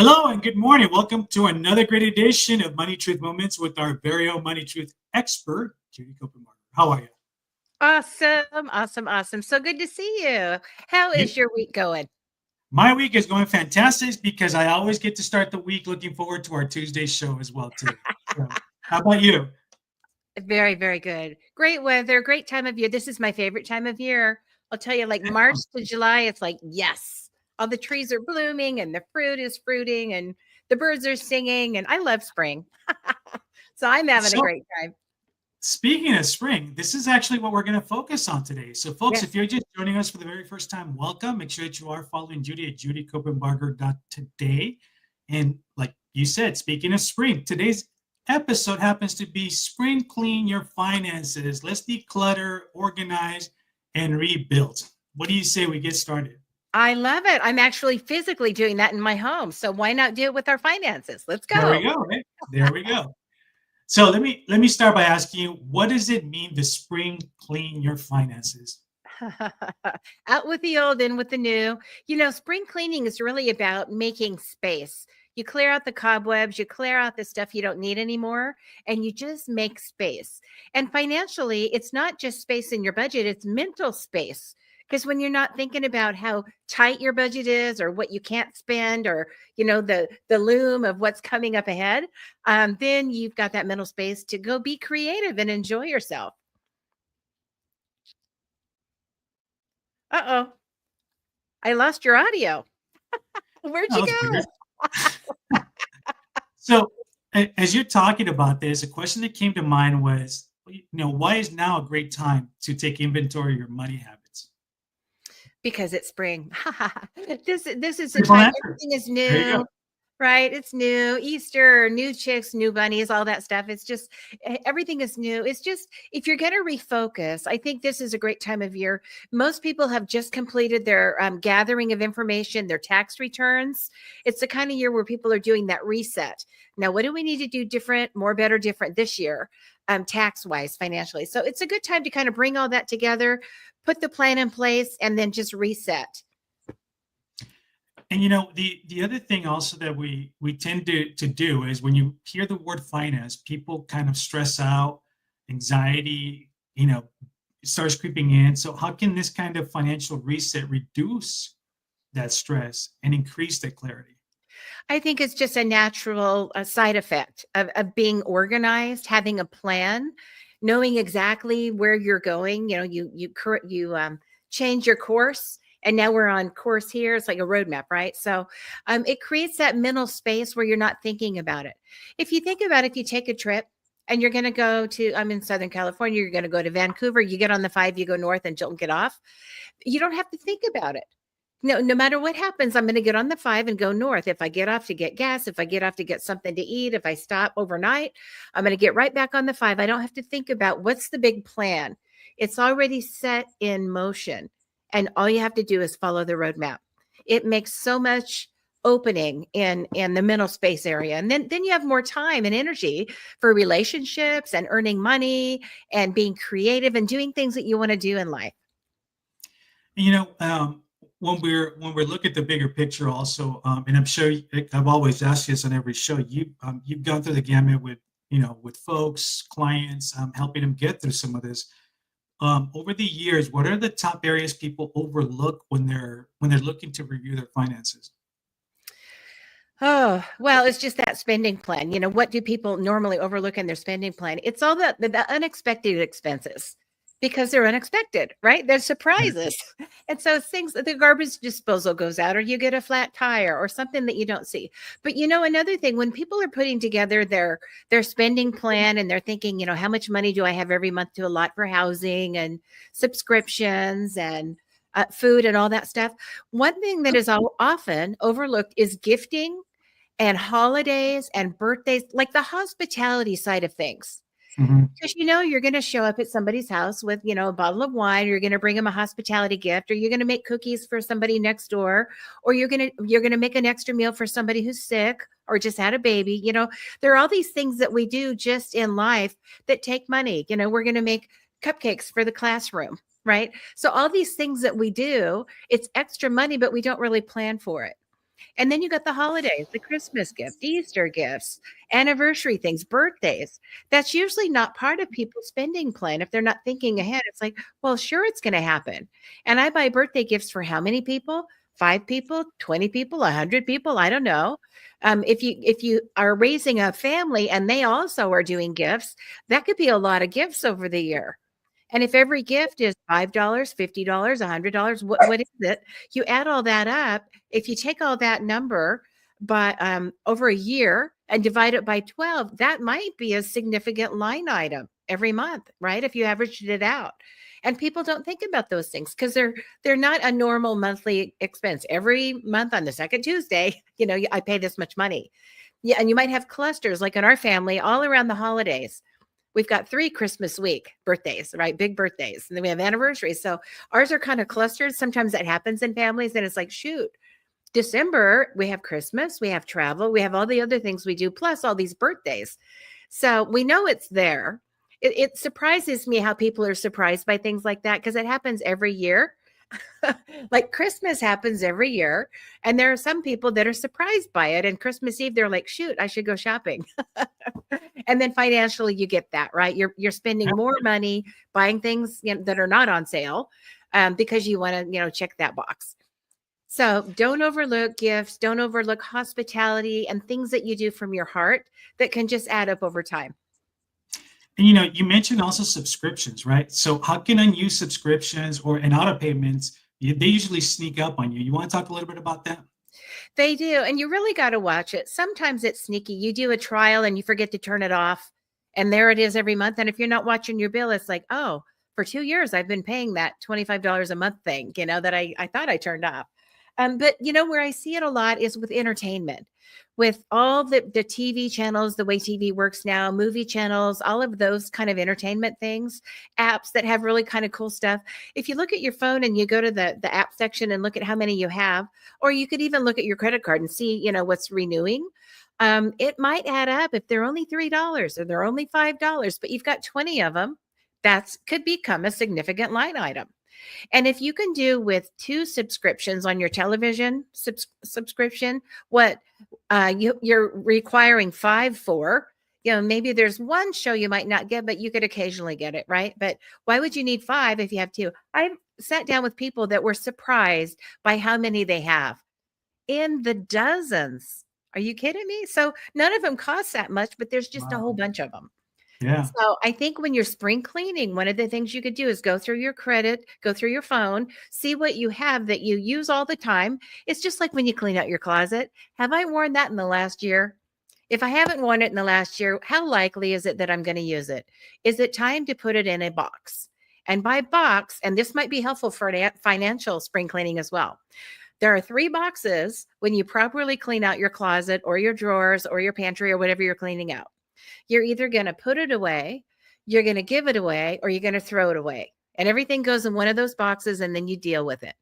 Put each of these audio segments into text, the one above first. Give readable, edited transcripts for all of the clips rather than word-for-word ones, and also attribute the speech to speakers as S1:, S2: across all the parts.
S1: Hello and good morning. Welcome to another great edition of Money Truth Moments with our very own Money Truth expert, Judy Copenbarger. How are you?
S2: Awesome. So good to see you. How
S1: You-
S2: is your week going?
S1: My week is going fantastic because I always get to start the week looking forward to our Tuesday show as well too. So, how about you?
S2: Very good. Great weather, great time of year. This is my favorite time of year. I'll tell you, like March to July, it's like, yes, all the trees are blooming and the fruit is fruiting and the birds are singing. And I love spring. So I'm having a
S1: So,
S2: great time.
S1: speaking of spring, this is actually what we're going to focus on today. So, folks, if
S2: Yes.
S1: you're just joining us for the very first time, welcome. Make sure that you are following Judy at judycopenbarger.today. And like you said, speaking of spring, today's episode happens to be Spring Clean Your Finances. Let's declutter, organize, and rebuild. What do you say we get started?
S2: I love it. I'm actually physically doing that in my home. So why not do it with our finances? Let's
S1: There we
S2: go.
S1: go, right? There we go. So let me start by asking you, what does it mean to spring clean your finances?
S2: Out with the old, in with the new. Spring cleaning is really about making space. You clear out the cobwebs, you clear out the stuff you don't need anymore, and you just make space. And financially, it's not just space in your budget, it's mental space. Because when you're not thinking about how tight your budget is or what you can't spend or the loom of what's coming up ahead, then you've got that mental space to go be creative and enjoy yourself. Uh-oh. I lost your audio. Where'd
S1: That
S2: you
S1: was weird.
S2: go?
S1: So, as you're talking about this, a question that came to mind was, why is now a great time to take inventory of your money habits?
S2: Because it's spring. This is the
S1: Simple
S2: time
S1: answer.
S2: everything is
S1: There you
S2: new,
S1: go.
S2: right? It's new. Easter, new chicks, new bunnies, all that stuff. It's just everything is new. It's just if you're going to refocus, I think this is a great time of year. Most people have just completed their gathering of information, their tax returns. It's the kind of year where people are doing that reset. Now, what do we need to do different, more, better, different this year, tax wise, financially? So it's a good time to kind of bring all that together, put the plan in place, and then just reset.
S1: And the other thing also that we tend to do is when you hear the word finance, people kind of stress out, anxiety, starts creeping in. So how can this kind of financial reset reduce that stress and increase that clarity?
S2: I think it's just a natural side effect of being organized, having a plan, knowing exactly where you're going. You change your course, and now we're on course here. It's like a roadmap, right? So it creates that mental space where you're not thinking about it. If you think about it, if you take a trip and you're going to go to, I'm in Southern California, you're going to go to Vancouver, you get on the 5, you go north and don't get off. You don't have to think about it. No matter what happens, I'm going to get on the 5 and go north. If I get off to get gas, if I get off to get something to eat, if I stop overnight, I'm going to get right back on the 5. I don't have to think about what's the big plan. It's already set in motion. And all you have to do is follow the roadmap. It makes so much opening in the mental space area. And then you have more time and energy for relationships and earning money and being creative and doing things that you want to do in life.
S1: You know, when we look at the bigger picture, also, and I'm sure I've always asked you this on every show. You've gone through the gamut with with folks, clients, helping them get through some of this. Over the years, what are the top areas people overlook when they're looking to review their finances?
S2: Oh, well, it's just that spending plan. What do people normally overlook in their spending plan? It's all the unexpected expenses because they're unexpected, right? They're surprises. And so it's things that the garbage disposal goes out, or you get a flat tire or something that you don't see. But another thing, when people are putting together their spending plan and they're thinking, how much money do I have every month to allot for housing and subscriptions and food and all that stuff? One thing that is often overlooked is gifting and holidays and birthdays, like the hospitality side of things.
S1: Mhm.
S2: Because you're going to show up at somebody's house with, a bottle of wine, you're going to bring them a hospitality gift, or you're going to make cookies for somebody next door, or you're going to make an extra meal for somebody who's sick or just had a baby. There are all these things that we do just in life that take money. We're going to make cupcakes for the classroom, right? So all these things that we do, it's extra money, but we don't really plan for it. And then you got the holidays, the Christmas gift, Easter gifts, anniversary things, birthdays. That's usually not part of people's spending plan. If they're not thinking ahead, it's like, well, sure, it's going to happen. And I buy birthday gifts for how many people? 5 people, 20 people, 100 people. I don't know. If you are raising a family and they also are doing gifts, that could be a lot of gifts over the year. And if every gift is $5, $50, $100, what is it? You add all that up. If you take all that number by over a year and divide it by 12, that might be a significant line item every month, right? If you averaged it out. And people don't think about those things because they're not a normal monthly expense. Every month on the second Tuesday, I pay this much money. Yeah, and you might have clusters like in our family all around the holidays. We've got 3 Christmas week birthdays, right? Big birthdays. And then we have anniversaries. So ours are kind of clustered. Sometimes that happens in families. And it's like, shoot, December, we have Christmas, we have travel, we have all the other things we do, plus all these birthdays. So we know it's there. It surprises me how people are surprised by things like that because it happens every year. Like Christmas happens every year. And there are some people that are surprised by it. And Christmas Eve, they're like, shoot, I should go shopping. And then financially, you get that, right? You're spending more money buying things that are not on sale because you want to, check that box. So don't overlook gifts, don't overlook hospitality and things that you do from your heart that can just add up over time.
S1: And you mentioned also subscriptions, right? So how can unused subscriptions and auto payments, they usually sneak up on you. You want to talk a little bit about that?
S2: They do. And you really got to watch it. Sometimes it's sneaky. You do a trial and you forget to turn it off. And there it is every month. And if you're not watching your bill, it's like, oh, for 2 years, I've been paying that $25 a month thing, that I thought I turned off. But where I see it a lot is with entertainment, with all the TV channels, the way TV works now, movie channels, all of those kind of entertainment things, apps that have really kind of cool stuff. If you look at your phone and you go to the app section and look at how many you have, or you could even look at your credit card and see, what's renewing. It might add up if they're only $3 or they're only $5, but you've got 20 of them. That could become a significant line item. And if you can do with 2 subscriptions on your television subscription, what you're requiring 5 for, maybe there's one show you might not get, but you could occasionally get it, right? But why would you need 5 if you have 2? I've sat down with people that were surprised by how many they have, in the dozens. Are you kidding me? So none of them cost that much, but there's just a whole bunch of them.
S1: Yeah.
S2: So I think when you're spring cleaning, one of the things you could do is go through your credit, go through your phone, see what you have that you use all the time. It's just like when you clean out your closet. Have I worn that in the last year? If I haven't worn it in the last year, how likely is it that I'm going to use it? Is it time to put it in a box? And by box, and this might be helpful for financial spring cleaning as well. There are 3 boxes when you properly clean out your closet or your drawers or your pantry or whatever you're cleaning out. You're either going to put it away, you're going to give it away, or you're going to throw it away. And everything goes in one of those boxes and then you deal with it.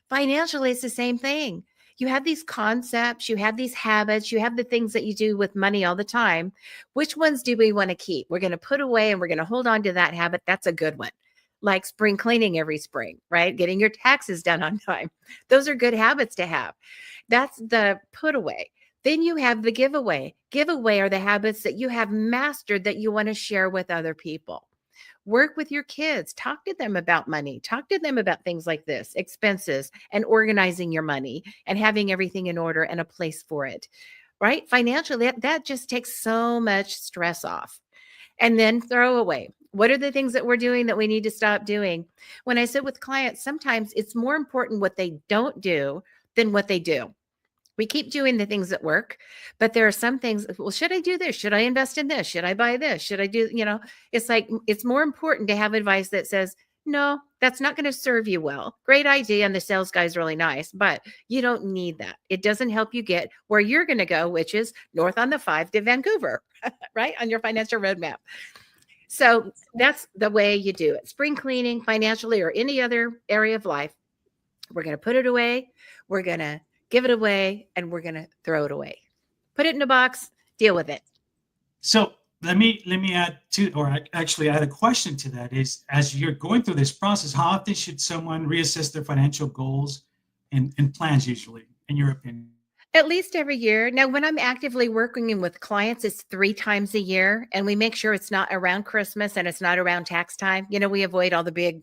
S2: Financially, it's the same thing. You have these concepts, you have these habits, you have the things that you do with money all the time. Which ones do we want to keep? We're going to put away and we're going to hold on to that habit. That's a good one. Like spring cleaning every spring, right? Getting your taxes done on time. Those are good habits to have. That's the put away. Then you have the giveaway. Giveaway are the habits that you have mastered that you want to share with other people. Work with your kids. Talk to them about money. Talk to them about things like this, expenses, and organizing your money and having everything in order and a place for it, right? Financially, that just takes so much stress off. And then throw away. What are the things that we're doing that we need to stop doing? When I sit with clients, sometimes it's more important what they don't do than what they do. We keep doing the things that work, but there are some things, well, should I do this? Should I invest in this? Should I buy this? Should I do, it's like, it's more important to have advice that says, no, that's not going to serve you well. Great idea. And the sales guy's really nice, but you don't need that. It doesn't help you get where you're going to go, which is north on the 5 to Vancouver, right? On your financial roadmap. So that's the way you do it. Spring cleaning, financially, or any other area of life. We're going to put it away. We're going to give it away, and we're going to throw it away. Put it in a box, deal with it.
S1: So let me add actually add a question to that is, as you're going through this process, how often should someone reassess their financial goals and plans usually, in your opinion?
S2: At least every year. Now, when I'm actively working in with clients, it's 3 times a year, and we make sure it's not around Christmas and it's not around tax time. We avoid all the big,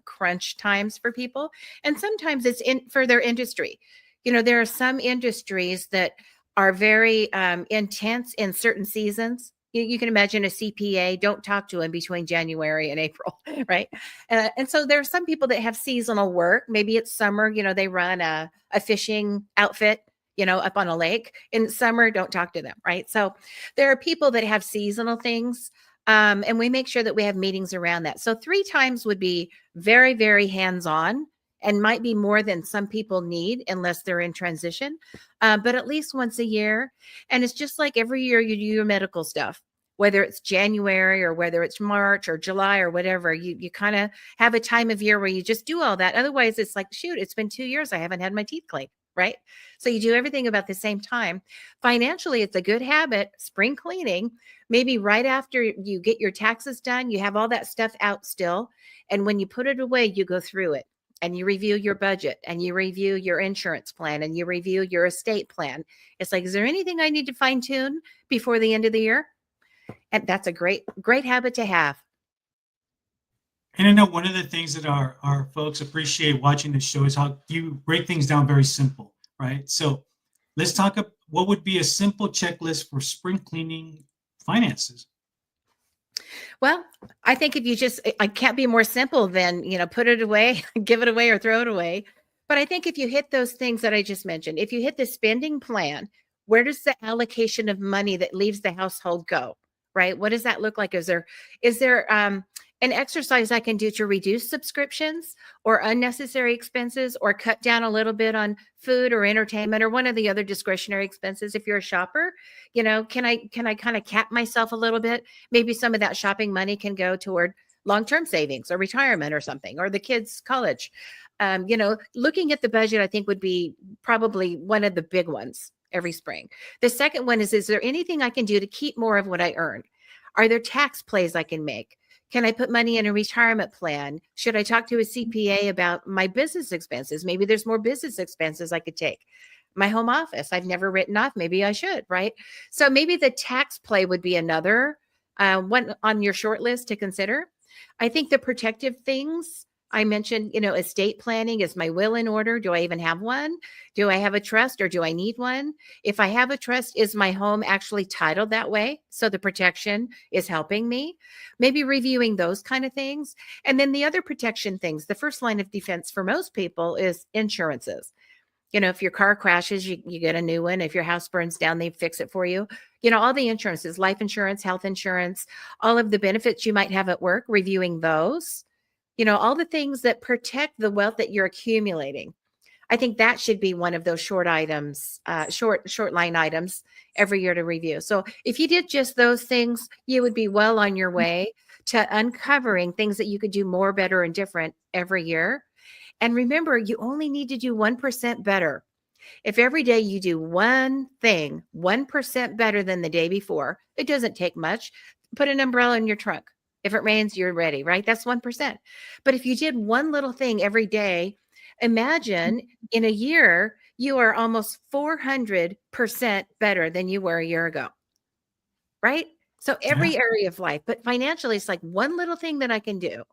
S2: crunch times for people. And sometimes it's in for their industry. There are some industries that are very intense in certain seasons. You can imagine a CPA, don't talk to him between January and April, right? And so there are some people that have seasonal work. Maybe it's summer, they run a fishing outfit, up on a lake. In summer, don't talk to them, right? So there are people that have seasonal things. And we make sure that we have meetings around that. So 3 times would be very, very hands-on and might be more than some people need unless they're in transition. But at least once a year. And it's just like every year you do your medical stuff, whether it's January or whether it's March or July or whatever, you kind of have a time of year where you just do all that. Otherwise, it's like, shoot, it's been 2 years. I haven't had my teeth cleaned, right? So you do everything about the same time. Financially, it's a good habit, spring cleaning, maybe right after you get your taxes done, you have all that stuff out still. And when you put it away, you go through it and you review your budget and you review your insurance plan and you review your estate plan. It's like, is there anything I need to fine tune before the end of the year? And that's a great, great habit to have.
S1: And I know one of the things that our folks appreciate watching the show is how you break things down very simple, right? So let's talk about what would be a simple checklist for spring cleaning finances.
S2: Well, I think if you just, I can't be more simple than, put it away, give it away or throw it away. But I think if you hit those things that I just mentioned, if you hit the spending plan, where does the allocation of money that leaves the household go? Right? What does that look like? Is there an exercise I can do to reduce subscriptions or unnecessary expenses or cut down a little bit on food or entertainment or one of the other discretionary expenses? If you're a shopper, can I kind of cap myself a little bit? Maybe some of that shopping money can go toward long-term savings or retirement or something, or the kids' college. Looking at the budget, I think would be probably one of the big ones every spring. The second one is there anything I can do to keep more of what I earn? Are there tax plays I can make? Can I put money in a retirement plan? Should I talk to a CPA about my business expenses? Maybe there's more business expenses I could take. My home office, I've never written off. Maybe I should, right? So maybe the tax play would be another one on your short list to consider. I think the protective things I mentioned, estate planning. Is my will in order? Do I even have one? Do I have a trust or do I need one? If I have a trust, is my home actually titled that way? So the protection is helping me. Maybe reviewing those kind of things. And then the other protection things, the first line of defense for most people is insurances. If your car crashes, you get a new one. If your house burns down, they fix it for you. All the insurances, life insurance, health insurance, all of the benefits you might have at work, reviewing those. All the things that protect the wealth that you're accumulating. I think that should be one of those short items, short line items every year to review. So if you did just those things, you would be well on your way to uncovering things that you could do more, better, and different every year. And remember, you only need to do 1% better. If every day you do one thing, 1% better than the day before, it doesn't take much. Put an umbrella in your trunk. If it rains, you're ready, right? That's 1%. But if you did one little thing every day, imagine in a year, you are almost 400% better than you were a year ago, right? So every
S1: Yeah.
S2: area of life, but financially, it's like one little thing that I can do.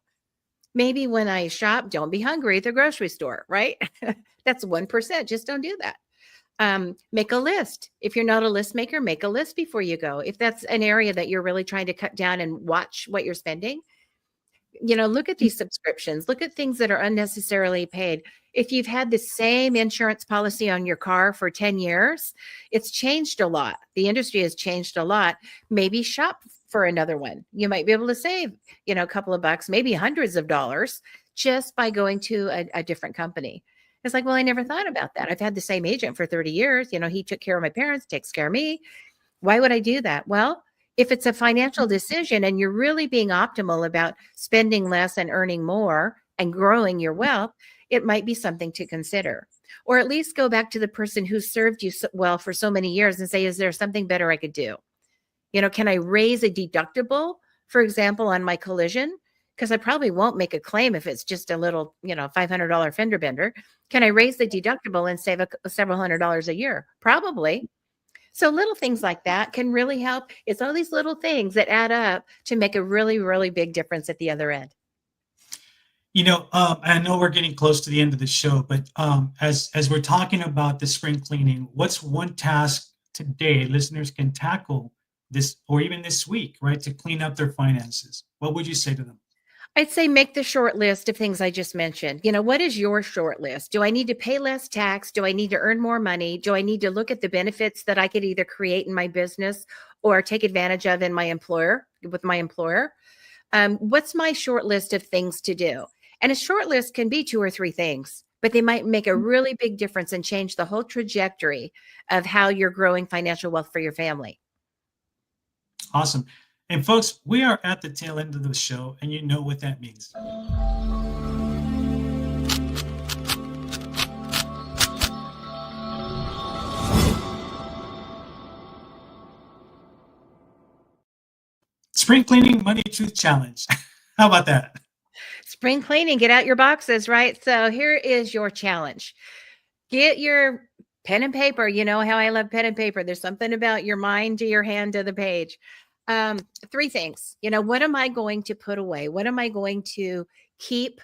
S2: Maybe when I shop, don't be hungry at the grocery store, right? That's 1%. Just don't do that. Make a list. If you're not a list maker, make a list before you go. If that's an area that you're really trying to cut down and watch what you're spending, look at these subscriptions, look at things that are unnecessarily paid. If you've had the same insurance policy on your car for 10 years, it's changed a lot. The industry has changed a lot. Maybe shop for another one. You might be able to save, a couple of bucks, maybe hundreds of dollars just by going to a different company. It's like, well, I never thought about that. I've had the same agent for 30 years. He took care of my parents, takes care of me. Why would I do that? Well, if it's a financial decision and you're really being optimal about spending less and earning more and growing your wealth, it might be something to consider. Or at least go back to the person who served you well for so many years and say, is there something better I could do? Can I raise a deductible, for example, on my collision? Because I probably won't make a claim if it's just a little, $500 fender bender. Can I raise the deductible and save several $100s a year? Probably. So little things like that can really help. It's all these little things that add up to make a really, really big difference at the other end.
S1: I know we're getting close to the end of the show, but as we're talking about the spring cleaning, what's one task today listeners can tackle this or even this week, right, to clean up their finances? What would you say to them?
S2: I'd say make the short list of things I just mentioned. What is your short list? Do I need to pay less tax? Do I need to earn more money? Do I need to look at the benefits that I could either create in my business or take advantage of with my employer? What's my short list of things to do? And a short list can be 2 or 3 things, but they might make a really big difference and change the whole trajectory of how you're growing financial wealth for your family.
S1: Awesome. And folks, we are at the tail end of the show, and you know what that means. Spring cleaning money truth challenge. How about that?
S2: Spring cleaning, get out your boxes, right? So here is your challenge. Get your pen and paper. You know how I love pen and paper. There's something about your mind to your hand to the page. 3 things. What am I going to put away? What am I going to keep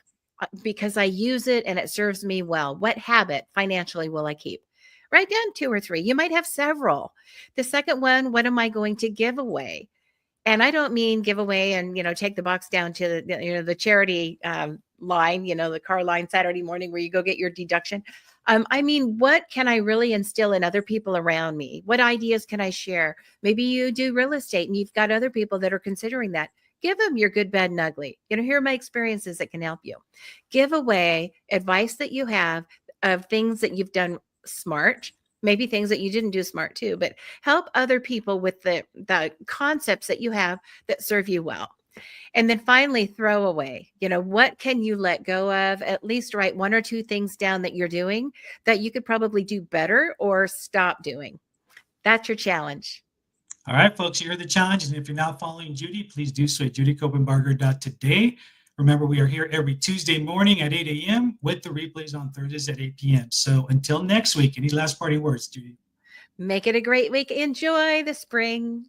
S2: because I use it and it serves me well? What habit financially will I keep? Write down 2 or 3. You might have several. The second one, what am I going to give away? And I don't mean give away and, take the box down to the charity line, the car line Saturday morning where you go get your deduction. I mean, what can I really instill in other people around me? What ideas can I share? Maybe you do real estate and you've got other people that are considering that. Give them your good, bad, and ugly. Here are my experiences that can help you. Give away advice that you have of things that you've done smart, maybe things that you didn't do smart too, but help other people with the concepts that you have that serve you well. And then finally, throw away. What can you let go of? At least write 1 or 2 things down that you're doing that you could probably do better or stop doing. That's your challenge.
S1: All right, folks, you heard the challenge. And if you're not following Judy, please do so at judycopenbarger.today. Remember, we are here every Tuesday morning at 8 a.m. with the replays on Thursdays at 8 p.m. So until next week, any last parting words, Judy?
S2: Make it a great week. Enjoy the spring.